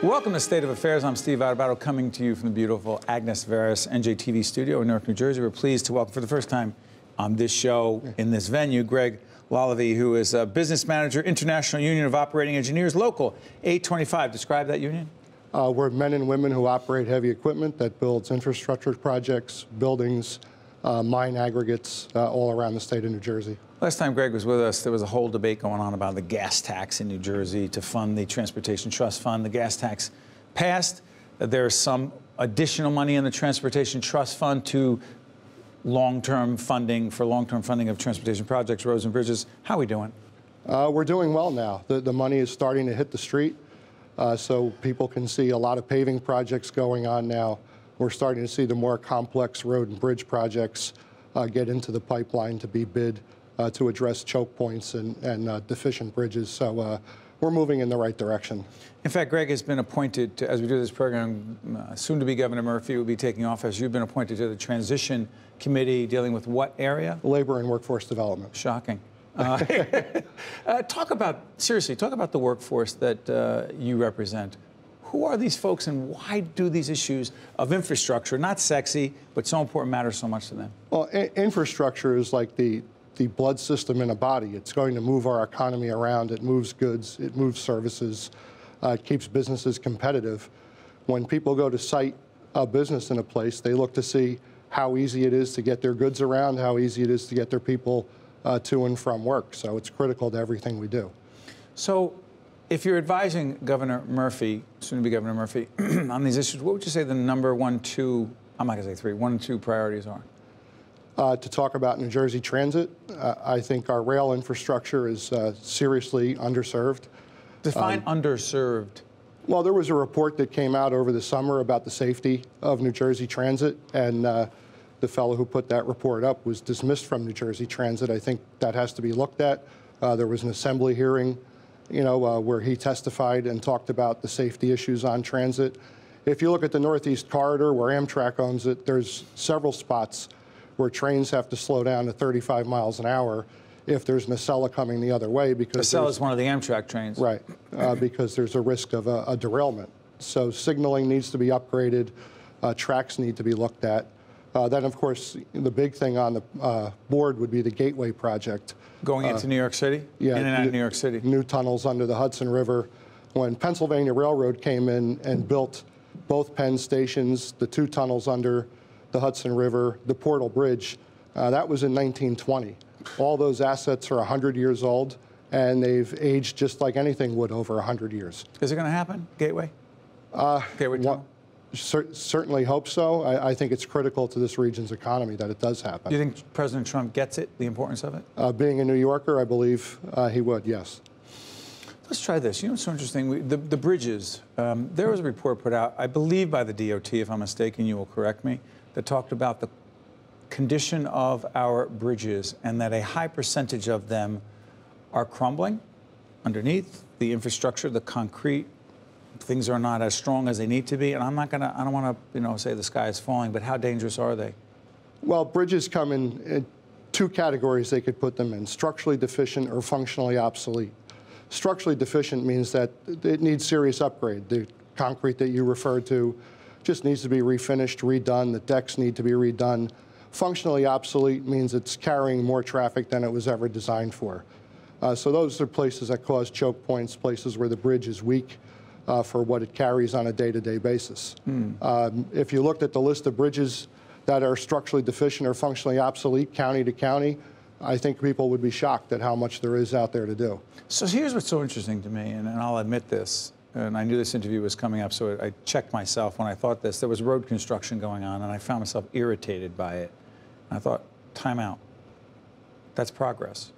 Welcome to State of Affairs. I'm Steve Adubato, coming to you from the beautiful Agnes Veris NJTV studio in Newark, New Jersey. We're pleased to welcome for the first time on this show in this venue, Greg Lalevee, who is a business manager, International Union of Operating Engineers, Local 825. Describe that union. We're men and women who operate heavy equipment that builds infrastructure projects, buildings, mine aggregates all around the state of New Jersey. Last time Greg was with us, there was a whole debate going on about the gas tax in New Jersey to fund the Transportation Trust Fund. The gas tax passed. There's some additional money in the Transportation Trust Fund to long-term funding of transportation projects, roads and bridges. How are we doing? We're doing well now. The money is starting to hit the street, so people can see a lot of paving projects going on now. We're starting to see the more complex road and bridge projects get into the pipeline to be bid to address choke points and deficient bridges. So we're moving in the right direction. In fact, Greg has been appointed to, as we do this program, soon to be Governor Murphy will be taking office. You've been appointed to the Transition Committee dealing with what area? Labor and Workforce Development. Shocking. Talk about the workforce that you represent. Who are these folks and why do these issues of infrastructure, not sexy, but so important, matter so much to them? Well, infrastructure is like the blood system in a body. It's going to move our economy around. It moves goods. It moves services. It keeps businesses competitive. When people go to site a business in a place, they look to see how easy it is to get their goods around, how easy it is to get their people to and from work. So it's critical to everything we do. So if you're advising Governor Murphy, soon to be Governor Murphy, on these issues, what would you say the number one, two, I'm not going to say three, one and two priorities are? To talk about New Jersey transit, I think our rail infrastructure is seriously underserved. Define underserved. Well, there was a report that came out over the summer about the safety of New Jersey transit, and the fellow who put that report up was dismissed from New Jersey transit. I think that has to be looked at. There was an assembly hearing, where he testified and talked about the safety issues on transit. If you look at the Northeast Corridor, where Amtrak owns it, there's several spots where trains have to slow down to 35 miles an hour if there's an Acela coming the other way. Because Acela is one of the Amtrak trains. Right, because there's a risk of a derailment. So signaling needs to be upgraded, tracks need to be looked at. Then, of course, the big thing on the board would be the Gateway project. Going into New York City? Yeah. In and out of New York City. New tunnels under the Hudson River. When Pennsylvania Railroad came in and built both Penn stations, the two tunnels under the Hudson River, the Portal Bridge, that was in 1920. All those assets are 100 years old, and they've aged just like anything would over 100 years. Is it going to happen, Gateway? Gateway tunnel? Certainly hope so. I think it's critical to this region's economy that it does happen. Do you think President Trump gets it, the importance of it? Being a New Yorker, I believe he would, yes. Let's try this. You know what's so interesting? The bridges. There was a report put out, I believe by the DOT, if I'm mistaken, you will correct me, that talked about the condition of our bridges and that a high percentage of them are crumbling underneath. The infrastructure, the concrete, things are not as strong as they need to be. And I don't want to, say the sky is falling, but how dangerous are they? Well, bridges come in two categories they could put them in: structurally deficient or functionally obsolete. Structurally deficient means that it needs serious upgrade. The concrete that you referred to just needs to be refinished, redone. The decks need to be redone. Functionally obsolete means it's carrying more traffic than it was ever designed for. So those are places that cause choke points, places where the bridge is weak for what it carries on a day-to-day basis. If you looked at the list of bridges that are structurally deficient or functionally obsolete county to county, I think people would be shocked at how much there is out there to do. So here's what's so interesting to me, and I'll admit this, and I knew this interview was coming up, so I checked myself when I thought this. There was road construction going on, and I found myself irritated by it. And I thought, time out. That's progress,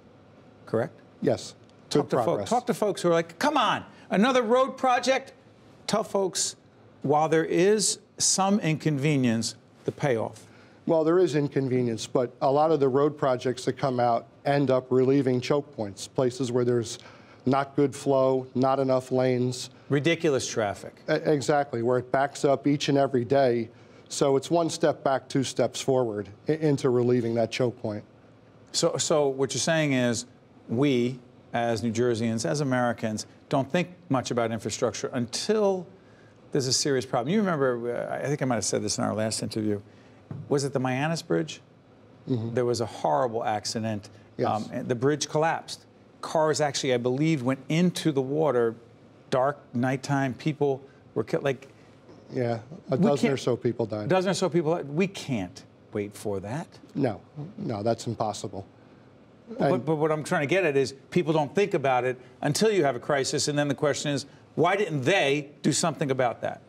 correct? Yes, good progress. Talk to folks who are like, come on, another road project? Tell folks, while there is some inconvenience, the payoff. Well, there is inconvenience, but a lot of the road projects that come out end up relieving choke points, places where there's not good flow, not enough lanes. Ridiculous traffic. Exactly, where it backs up each and every day. So it's one step back, two steps forward into relieving that choke point. So what you're saying is we, as New Jerseyans, as Americans, don't think much about infrastructure until there's a serious problem. You remember, I think I might have said this in our last interview, was it the Mayanas Bridge? Mm-hmm. There was a horrible accident. Yes. And the bridge collapsed. Cars actually, I believe, went into the water, dark, nighttime, people were killed. Like, yeah, a dozen or so people died. A dozen or so people. We can't wait for that. No, that's impossible. But what I'm trying to get at is people don't think about it until you have a crisis, and then the question is, why didn't they do something about that?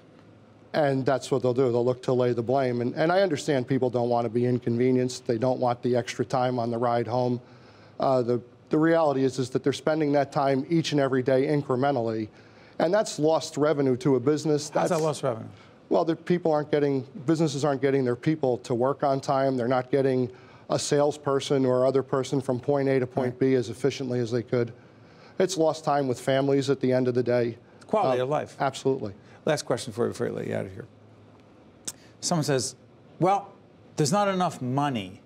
And that's what they'll do. They'll look to lay the blame. And I understand people don't want to be inconvenienced. They don't want the extra time on the ride home. The reality is that they're spending that time each and every day incrementally. And that's lost revenue to a business. How's that lost revenue? Well, businesses aren't getting their people to work on time. They're not getting a salesperson or other person from point A to point B as efficiently as they could. It's lost time with families at the end of the day. Quality of life. Absolutely. Last question for you before I let you out of here. Someone says, well, there's not enough money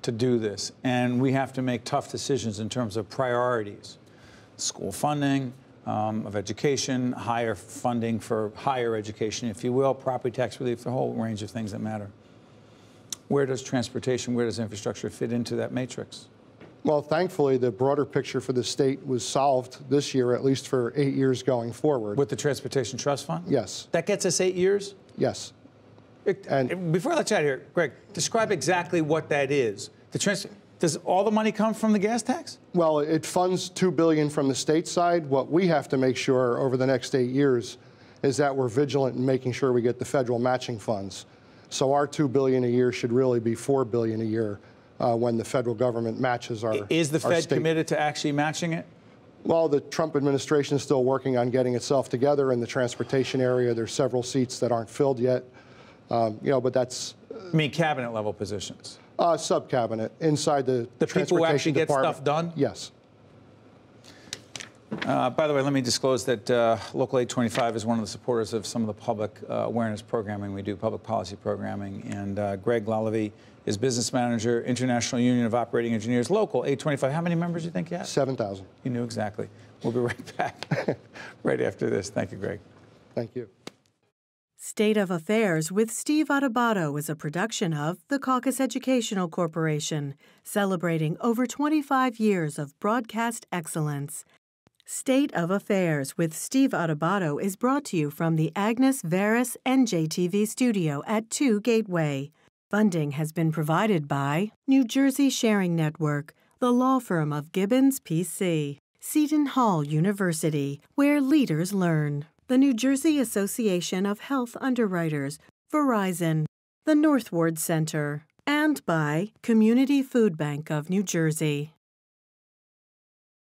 to do this, and we have to make tough decisions in terms of priorities. School funding of education, higher funding for higher education, if you will, property tax relief, the whole range of things that matter. Where does transportation, where does infrastructure fit into that matrix? Well, thankfully, the broader picture for the state was solved this year, at least for 8 years going forward. With the Transportation Trust Fund? Yes. That gets us 8 years? Yes. And before I let you out of here, Greg, describe exactly what that is. Does all the money come from the gas tax? Well, it funds $2 billion from the state side. What we have to make sure over the next 8 years is that we're vigilant in making sure we get the federal matching funds. So our $2 billion a year should really be $4 billion a year when the federal government matches our Is the Fed state. committed to actually matching it? Well, the Trump administration is still working on getting itself together in the transportation area. There's several seats that aren't filled yet. But that's... I mean cabinet level positions? Sub-cabinet, inside the people who actually get department. stuff done? Yes. By the way, let me disclose that Local 825 is one of the supporters of some of the public awareness programming we do, public policy programming. And Greg Lalevee is business manager, International Union of Operating Engineers, Local 825. How many members do you think you have? 7,000. You knew exactly. We'll be right back right after this. Thank you, Greg. Thank you. State of Affairs with Steve Adubato is a production of the Caucus Educational Corporation, celebrating over 25 years of broadcast excellence. State of Affairs with Steve Adubato is brought to you from the Agnes Veris NJTV studio at 2 Gateway. Funding has been provided by New Jersey Sharing Network, the law firm of Gibbons, P.C., Seton Hall University, where leaders learn, the New Jersey Association of Health Underwriters, Verizon, the Northward Center, and by Community Food Bank of New Jersey.